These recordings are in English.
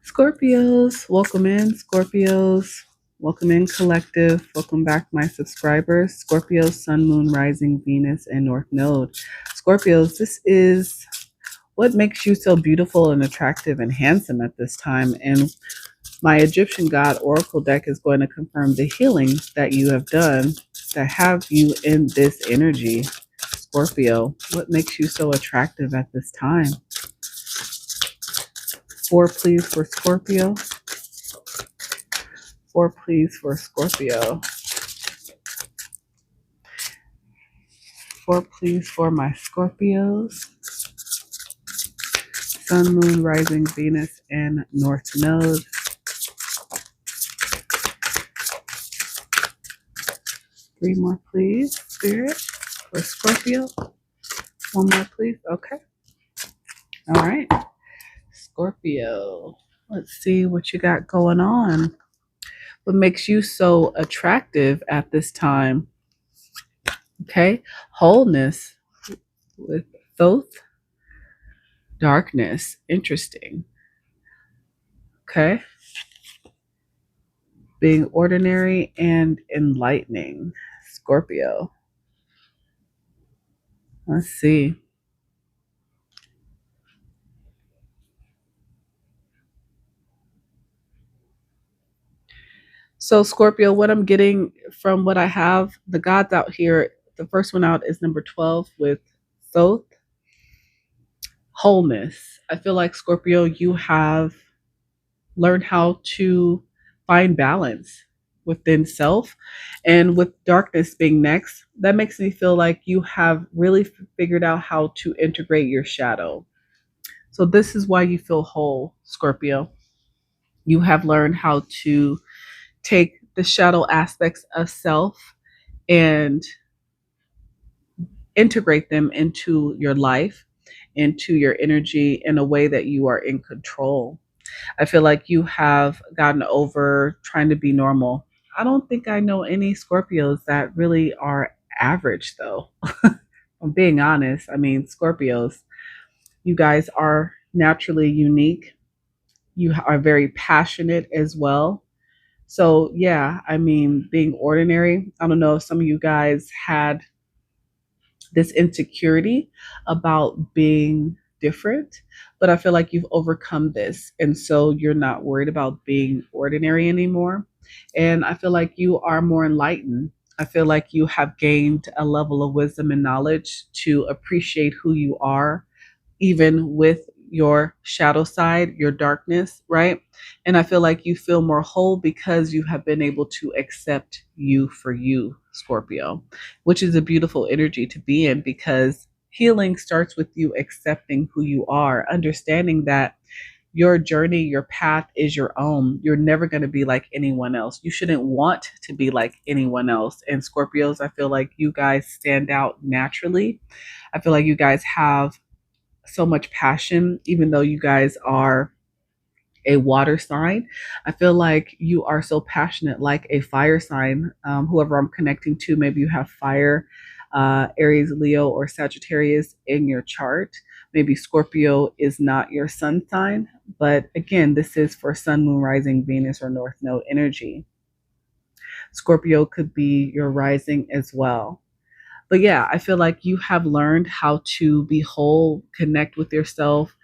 Scorpios, welcome in, Scorpios. Welcome in, collective. Welcome back, my subscribers. Scorpios, Sun, Moon, Rising, Venus, and North Node. Scorpios, this is what makes you so beautiful and attractive and handsome at this time. And my Egyptian God Oracle deck is going to confirm the healings that you have done that have you in this energy. Scorpio, what makes you so attractive at this time? Four, please, for Scorpio. Four, please, for Scorpio. Four, please, for my Scorpios. Sun, Moon, Rising, Venus, and North Node. Three more, please, Spirit, for Scorpio. One more, please. Okay. All right. Scorpio. Let's see what you got going on. What makes you so attractive at this time? Okay. Wholeness with both. Darkness. Interesting. Okay. Being ordinary and enlightening. Scorpio. Let's see. So Scorpio, what I'm getting from what I have, the gods out here, the first one out is number 12 with Thoth. Wholeness. I feel like Scorpio, you have learned how to find balance within self. And with darkness being next, that makes me feel like you have really figured out how to integrate your shadow. So this is why you feel whole, Scorpio. You have learned how to take the shadow aspects of self and integrate them into your life, into your energy in a way that you are in control. I feel like you have gotten over trying to be normal. I don't think I know any Scorpios that really are average, though. I'm being honest. I mean, Scorpios, you guys are naturally unique. You are very passionate as well. So, yeah, I mean, being ordinary, I don't know if some of you guys had this insecurity about being different, but I feel like you've overcome this. And so you're not worried about being ordinary anymore. And I feel like you are more enlightened. I feel like you have gained a level of wisdom and knowledge to appreciate who you are, even with your shadow side, your darkness, right? And I feel like you feel more whole because you have been able to accept you for you, Scorpio, which is a beautiful energy to be in because healing starts with you accepting who you are, understanding that your journey, your path is your own. You're never going to be like anyone else. You shouldn't want to be like anyone else. And Scorpios, I feel like you guys stand out naturally. I feel like you guys have so much passion, even though you guys are a water sign. I feel like you are so passionate, like a fire sign. Whoever I'm connecting to, maybe you have fire, Aries, Leo, or Sagittarius in your chart. Maybe Scorpio is not your sun sign, but again, this is for Sun, Moon, Rising, Venus, or North Node energy. Scorpio could be your rising as well. But yeah, I feel like you have learned how to be whole, connect with yourself,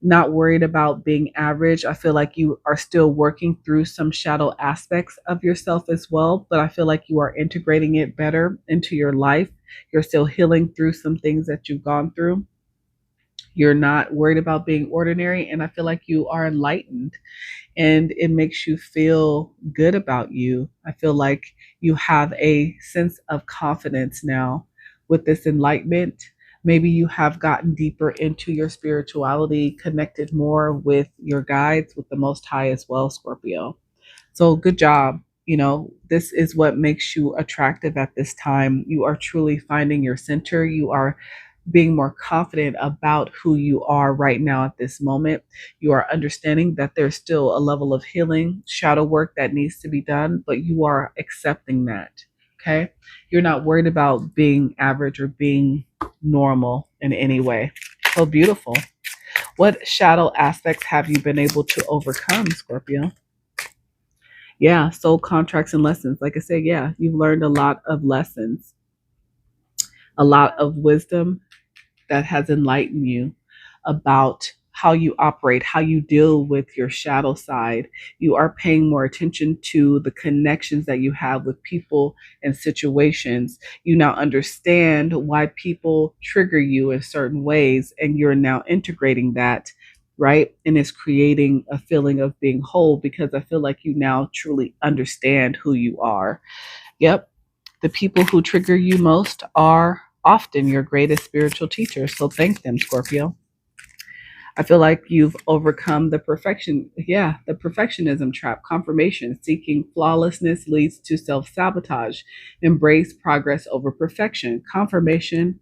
not worried about being average. I feel like you are still working through some shadow aspects of yourself as well, but I feel like you are integrating it better into your life. You're still healing through some things that you've gone through. You're not worried about being ordinary, and I feel like you are enlightened and it makes you feel good about you. I feel like you have a sense of confidence now with this enlightenment. Maybe you have gotten deeper into your spirituality, connected more with your guides, with the Most High as well, Scorpio. So good job. You know, this is what makes you attractive at this time. You are truly finding your center. You are being more confident about who you are right now at this moment. You are understanding that there's still a level of healing, shadow work that needs to be done, but you are accepting that. Okay. You're not worried about being average or being normal in any way. So beautiful. What shadow aspects have you been able to overcome, Scorpio? Yeah, soul contracts and lessons. Like I said, yeah, you've learned a lot of lessons, a lot of wisdom that has enlightened you about how you operate, how you deal with your shadow side. You are paying more attention to the connections that you have with people and situations. You now understand why people trigger you in certain ways, and you're now integrating that. Right. And it's creating a feeling of being whole because I feel like you now truly understand who you are. Yep. The people who trigger you most are often your greatest spiritual teachers. So thank them, Scorpio. I feel like you've overcome the perfectionism trap. Confirmation. Seeking flawlessness leads to self sabotage. Embrace progress over perfection. Confirmation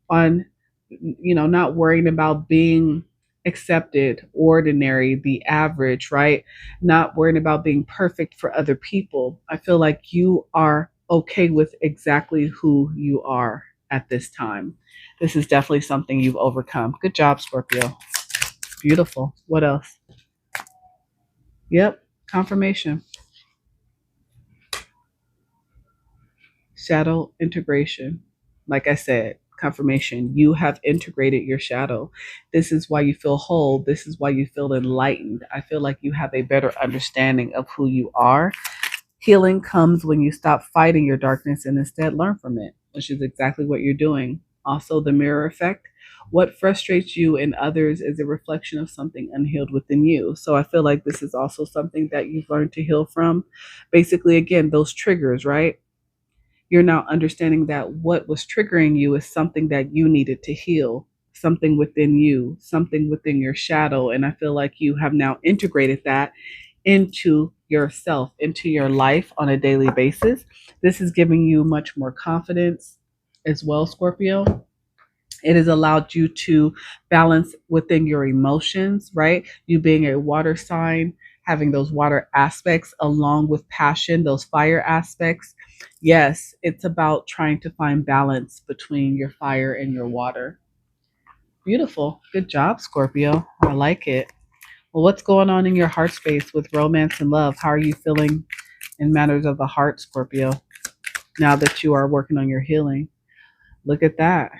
on, not worrying about being accepted, ordinary, the average, right? Not worrying about being perfect for other people. I feel like you are okay with exactly who you are at this time. This is definitely something you've overcome. Good job, Scorpio. Beautiful. What else? Yep, confirmation. Shadow integration. Like I said, confirmation. You have integrated your shadow. This is why you feel whole. This is why you feel enlightened. I feel like you have a better understanding of who you are. Healing comes when you stop fighting your darkness and instead learn from it, which is exactly what you're doing. Also, the mirror effect. What frustrates you in others is a reflection of something unhealed within you. So I feel like this is also something that you've learned to heal from. Basically, again, those triggers, right? You're now understanding that what was triggering you is something that you needed to heal, something within you, something within your shadow. And I feel like you have now integrated that into yourself, into your life on a daily basis. This is giving you much more confidence as well, Scorpio. It has allowed you to balance within your emotions, right? You being a water sign, having those water aspects along with passion, those fire aspects. Yes, it's about trying to find balance between your fire and your water. Beautiful. Good job, Scorpio. I like it. Well, what's going on in your heart space with romance and love? How are you feeling in matters of the heart, Scorpio, now that you are working on your healing? Look at that.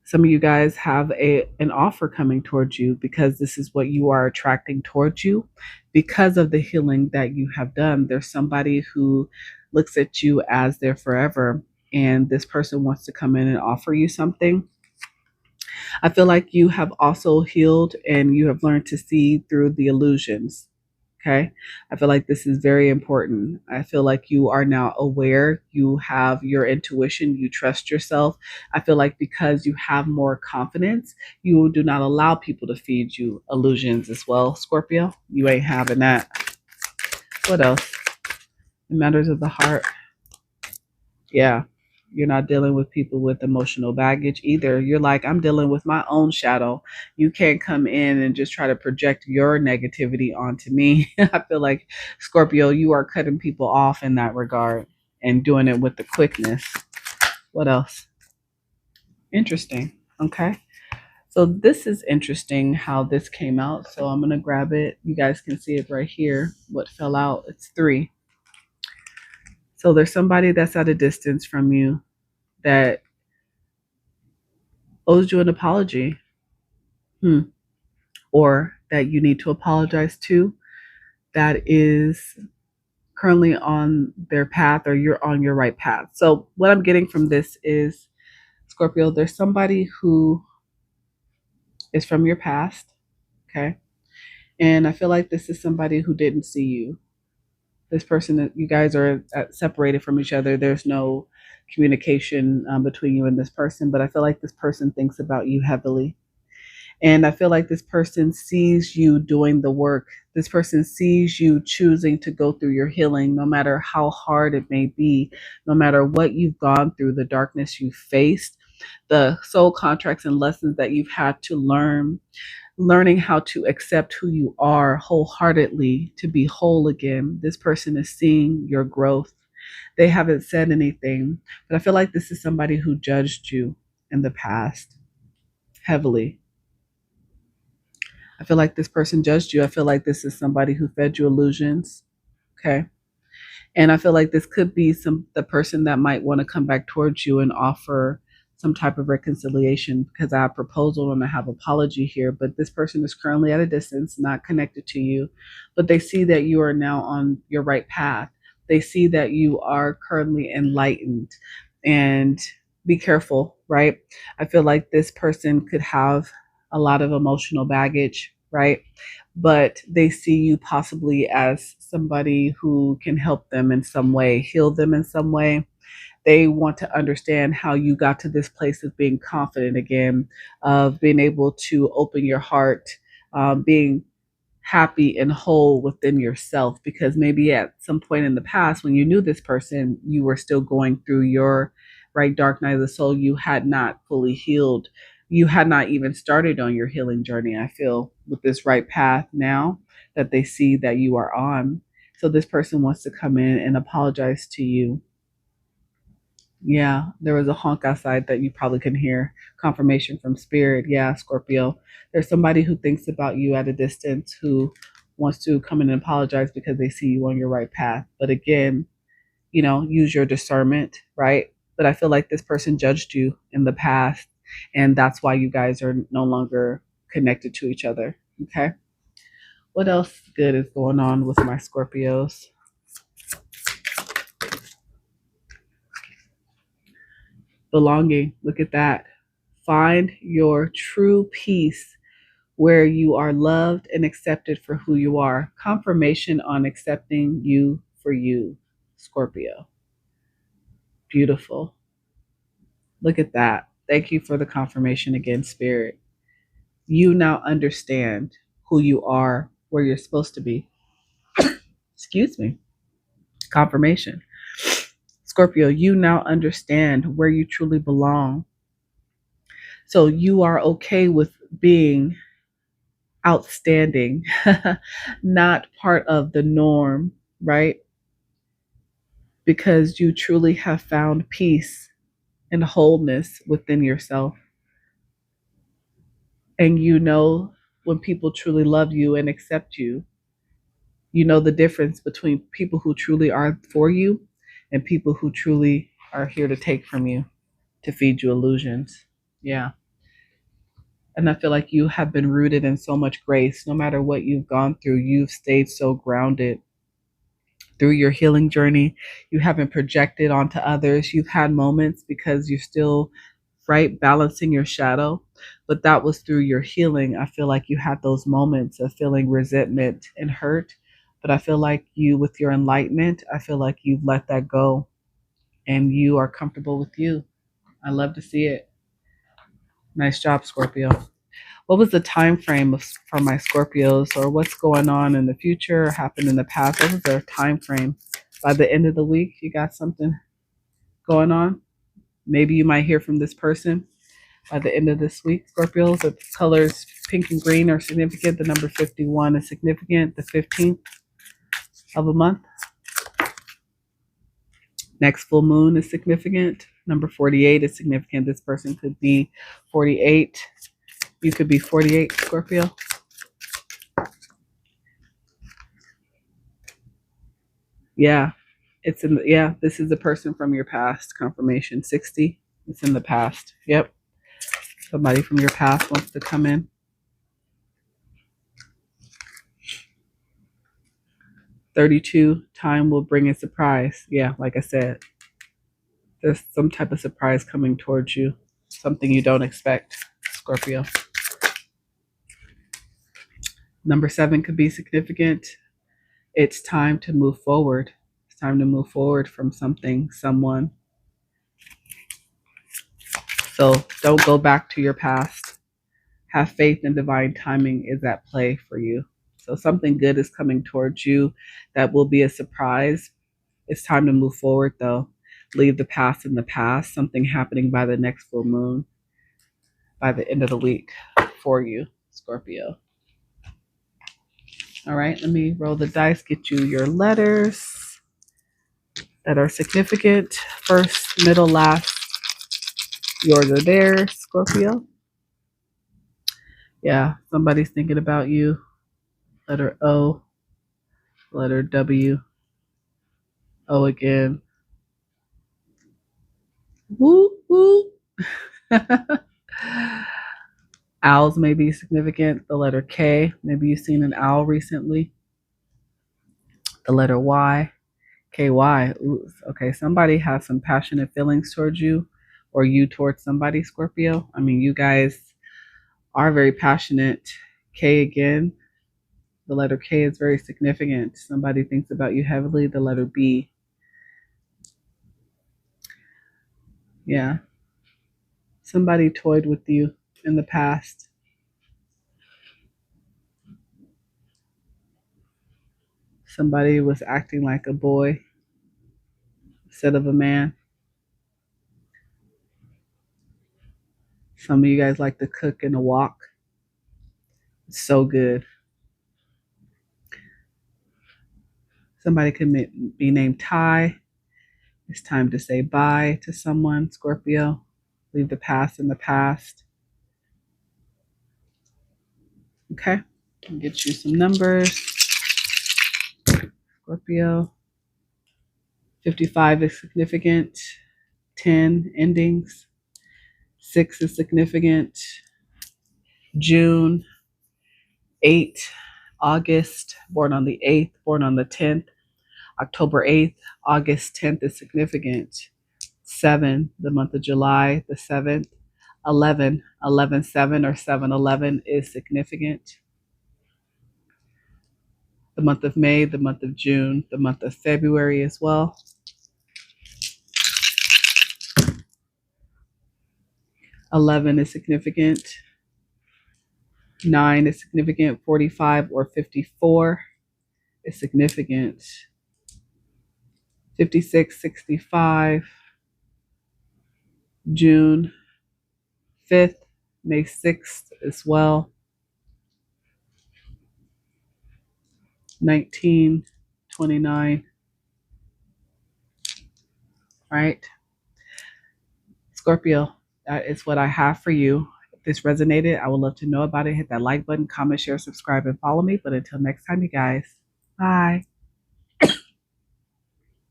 Some of you guys have an offer coming towards you because this is what you are attracting towards you because of the healing that you have done. There's somebody who looks at you as their forever, and this person wants to come in and offer you something. I feel like you have also healed and you have learned to see through the illusions. Okay. I feel like this is very important. I feel like you are now aware, you have your intuition, you trust yourself. I feel like because you have more confidence, you do not allow people to feed you illusions as well. Scorpio, you ain't having that. What else? In matters of the heart. Yeah. You're not dealing with people with emotional baggage either. You're like, I'm dealing with my own shadow. You can't come in and just try to project your negativity onto me. I feel like, Scorpio, you are cutting people off in that regard and doing it with the quickness. What else? Interesting. Okay. So this is interesting how this came out. So I'm going to grab it. You guys can see it right here. What fell out? It's 3. So there's somebody that's at a distance from you that owes you an apology, or that you need to apologize to, that is currently on their path or you're on your right path. So, what I'm getting from this is, Scorpio, there's somebody who is from your past, okay? And I feel like this is somebody who didn't see you. This person, that you guys are separated from each other. There's no communication between you and this person, but I feel like this person thinks about you heavily. And I feel like this person sees you doing the work. This person sees you choosing to go through your healing, no matter how hard it may be, no matter what you've gone through, the darkness you faced, the soul contracts and lessons that you've had to learn, learning how to accept who you are wholeheartedly, to be whole again. This person is seeing your growth. They haven't said anything, but I feel like this is somebody who judged you in the past. heavily. I feel like this person judged you. I feel like this is somebody who fed you illusions. Okay. And I feel like this could be the person that might want to come back towards you and offer some type of reconciliation, because I have proposal and I have apology here. But this person is currently at a distance, not connected to you, but they see that you are now on your right path. They see that you are currently enlightened. And be careful, right? I feel like this person could have a lot of emotional baggage, right? But they see you possibly as somebody who can help them in some way, heal them in some way. They want to understand how you got to this place of being confident again, of being able to open your heart, being happy and whole within yourself, because maybe at some point in the past when you knew this person, you were still going through your right dark night of the soul. You had not fully healed. You had not even started on your healing journey. I feel with this right path now that they see that you are on. So this person wants to come in and apologize to you. Yeah, there was a honk outside that you probably can hear. Confirmation from spirit. Yeah, Scorpio. There's somebody who thinks about you at a distance who wants to come in and apologize because they see you on your right path. But again, use your discernment, right? But I feel like this person judged you in the past, and that's why you guys are no longer connected to each other. Okay. What else good is going on with my Scorpios? Belonging. Look at that. Find your true peace where you are loved and accepted for who you are. Confirmation on accepting you for you, Scorpio. Beautiful. Look at that. Thank you for the confirmation again, Spirit. You now understand who you are, where you're supposed to be. Excuse me. Confirmation. Scorpio, you now understand where you truly belong. So you are okay with being outstanding, not part of the norm, right? Because you truly have found peace and wholeness within yourself. And you know when people truly love you and accept you, you know the difference between people who truly are for you and people who truly are here to take from you, to feed you illusions. Yeah. And I feel like you have been rooted in so much grace. No matter what you've gone through, you've stayed so grounded through your healing journey. You haven't projected onto others. You've had moments because you're still right balancing your shadow, but that was through your healing. I feel like you had those moments of feeling resentment and hurt, but I feel like you, with your enlightenment, I feel like you've let that go and you are comfortable with you. I love to see it. Nice job, Scorpio. What was the time frame for my Scorpios, or what's going on in the future, happened in the past? What was their time frame? By the end of the week, you got something going on? Maybe you might hear from this person by the end of this week. Scorpios, the colors pink and green are significant. The number 51 is significant. The 15th of a month. Next full moon is significant. Number 48 is significant. This person could be 48. You could be 48, Scorpio. Yeah. This is a person from your past. Confirmation 60. It's in the past. Yep. Somebody from your past wants to come in. 32, time will bring a surprise. Yeah, like I said, there's some type of surprise coming towards you, something you don't expect, Scorpio. Number 7 could be significant. It's time to move forward. It's time to move forward from something, someone. So don't go back to your past. Have faith in divine timing is at play for you. So something good is coming towards you that will be a surprise. It's time to move forward, though. Leave the past in the past. Something happening by the next full moon, by the end of the week for you, Scorpio. All right, let me roll the dice, get you your letters that are significant. First, middle, last. Yours or theirs, Scorpio. Yeah, somebody's thinking about you. Letter O, letter W, O again. Woo woo. Owls may be significant. The letter K, maybe you've seen an owl recently. The letter Y, KY. Ooh, okay, somebody has some passionate feelings towards you or you towards somebody, Scorpio. I mean, you guys are very passionate. K again. The letter K is very significant. Somebody thinks about you heavily. The letter B. Yeah. Somebody toyed with you in the past. Somebody was acting like a boy instead of a man. Some of you guys like to cook and to walk. It's so good. Somebody could be named Ty. It's time to say bye to someone, Scorpio. Leave the past in the past. Okay. I'll get you some numbers, Scorpio. 55 is significant. 10 endings. 6 is significant. June. 8, August, born on the 8th, born on the 10th. October 8th, August 10th is significant. 7, the month of July, the 7th. 11, 11/7 or 7/11 is significant. The month of May, the month of June, the month of February as well. 11 is significant. 9 is significant. 45 or 54 is significant. 56, 65. June 5th, May 6th as well. 19, 29. Right? Scorpio, that is what I have for you. If this resonated, I would love to know about it. Hit that like button, comment, share, subscribe, and follow me. But until next time, you guys, bye.